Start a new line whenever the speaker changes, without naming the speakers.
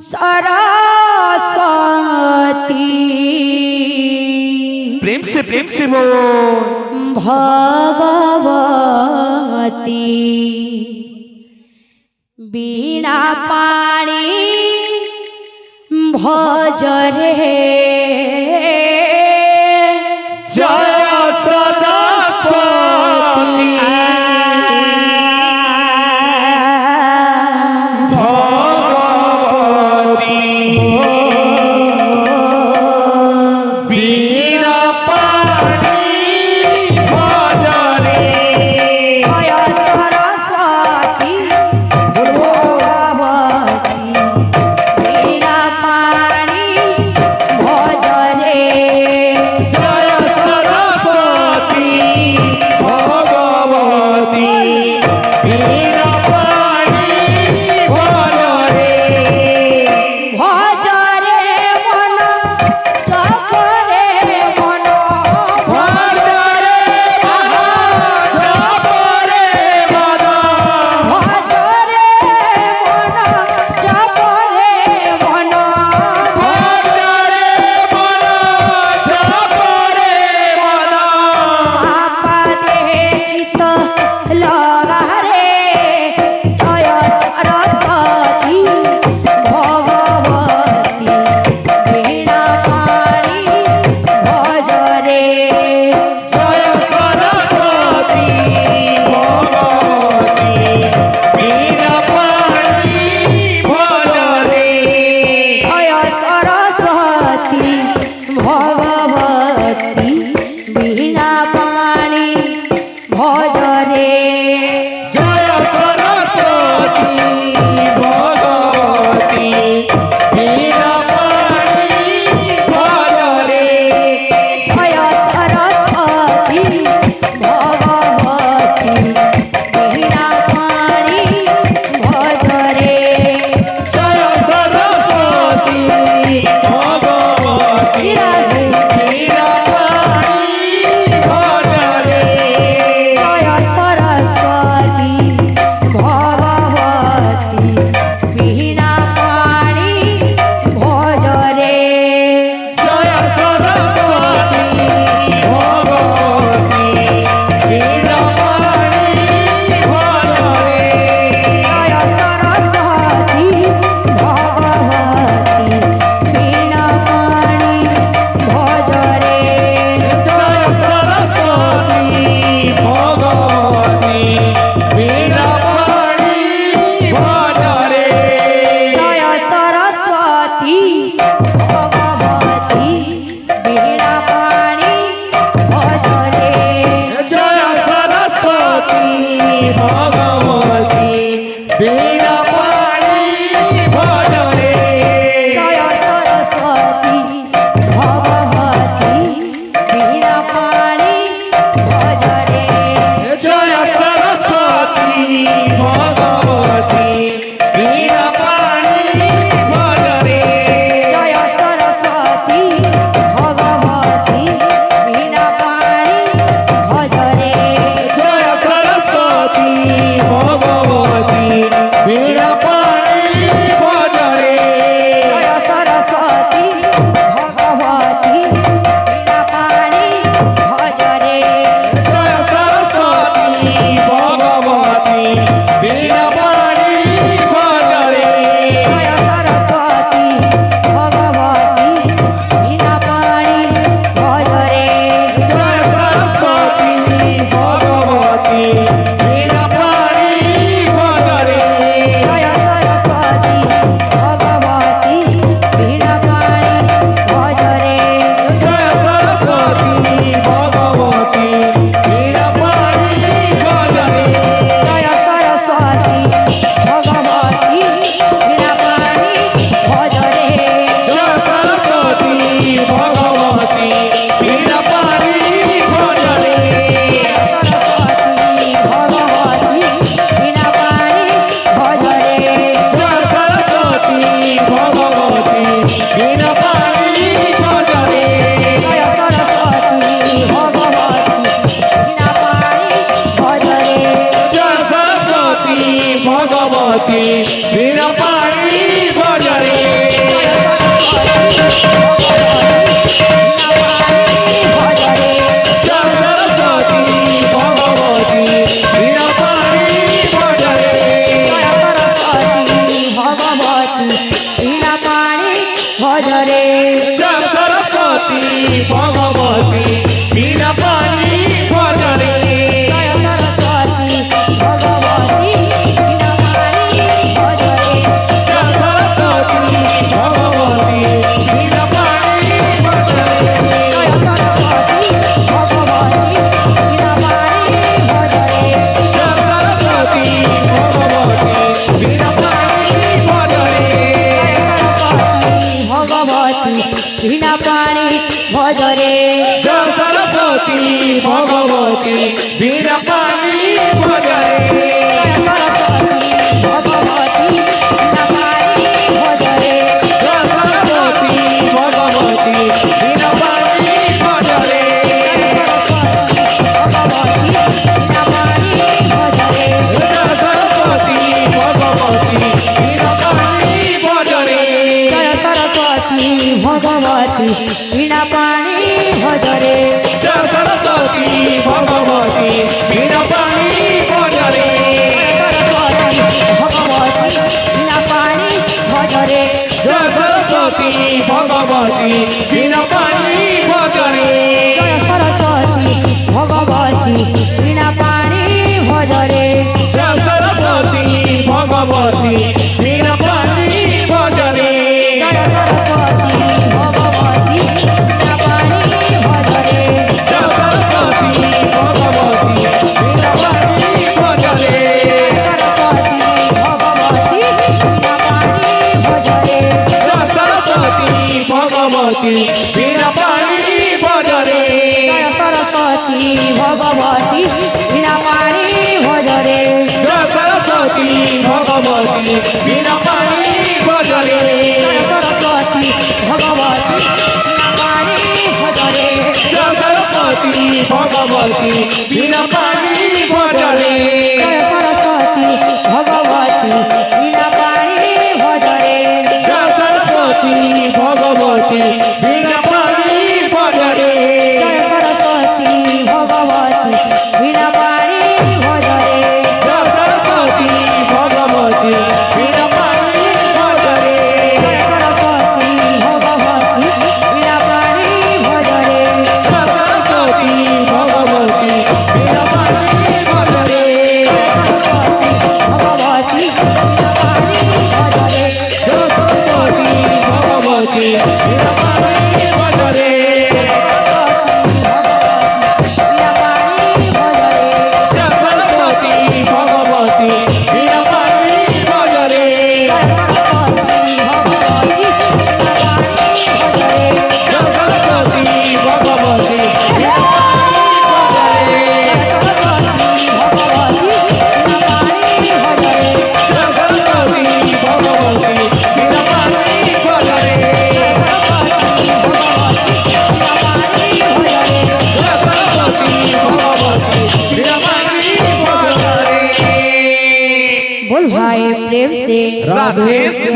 सरस्वती
प्रेम से बोल
भगवती बीणा पाणी भजरे
जय सरस्वती भगवती बीणा पाणी भजरे
जय सरस्वती भगवती बीणा पाणी भजरे বীণা পাণি ভজরে
জয় সরস্বতী ভগবতী বীণা পাণি ভজরে
জয় সরস্বতী ভগবতী বীণা পাণি ভজরে
জয় সরস্বতী ভগবতী বীণা পাণি ভজরে
জয় সরস্বতী ভগবতী বীণা পাণি ভজরে
জয় সরস্বতী ভগবতী বীণা পাণি ভজরে
জয় সরস্বতী ভগবতী বীণা পাণি ভজরে
জয় সরস্বতী ভগবতী বীণা পাণি ভজরে
জয় সরস্বতী ভগবতী বীণা পাণি ভজরে
জয় সরস্বতী ভগবতী বীণা পাণি ভজরে
জয় সরস্বতী ভগবতী বীণা পাণি ভজরে
জয় সরস্বতী ভগবতী বীণা পাণি ভজরে
জয় সরস্বতী ভগবতী বীণা পাণি ভজরে
জয় সরস্বতী ভগবতী বীণা পাণি ভজরে
জয় সরস্বতী ভগবতী বীণা পাণি ভজরে
জয় সরস্বতী ভগবতী বীণা পাণি ভজরে
জয় সরস্বতী ভগবতী বীণা পাণি ভজরে
জয় সরস্বতী ভগবতী বীণা পাণি ভজরে
সরস্বতী ভগবতী বীণা পাণি ভজরে
জয় সরস্বতী ভগবতী বীণা পাণি ভজরে
জয় সরস্বতী ভগবতী বীণা পাণি ভজরে
জয় সরস্বতী ভগবতী বীণা পাণি ভজরে
জয় সরস্বতী ভগবতী বীণা পাণি ভজরে
জয় সরস্বতী ভগবতী বীণা পাণি ভজরে
জয় সরস্বতী ভগবতী বীণা পাণি ভজরে
জয় সরস্বতী ভগবতী বীণা পাণি ভজরে
জয় সরস্বতী ভগবতী বীণা পাণি ভজরে
জয় সরস্বতী ভগবতী বীণা পাণি ভজরে
জয় সরস্বতী ভগবতী বীণা পাণি ভজরে
জয় সরস্বতী ভগবতী বীণা পাণি ভজরে
সরস্বতী ভগবতী বীণা পাণি ভজরে
জয় সরস্বতী ভগবতী বীণা পাণি ভজরে
বীণা পাণি ভজরে
জয় সরস্বতী ভগবতী বীণা পাণি ভজরে
সরস্বতী ভগবতী বীণা পাণি ভজরে
জয় সরস্বতী ভগবতী বীণা পাণি ভজরে জয় সরস্বতী ভগবতী বীণা পাণি ভজরে
बोल भाई प्रेम से
राधे श्याम।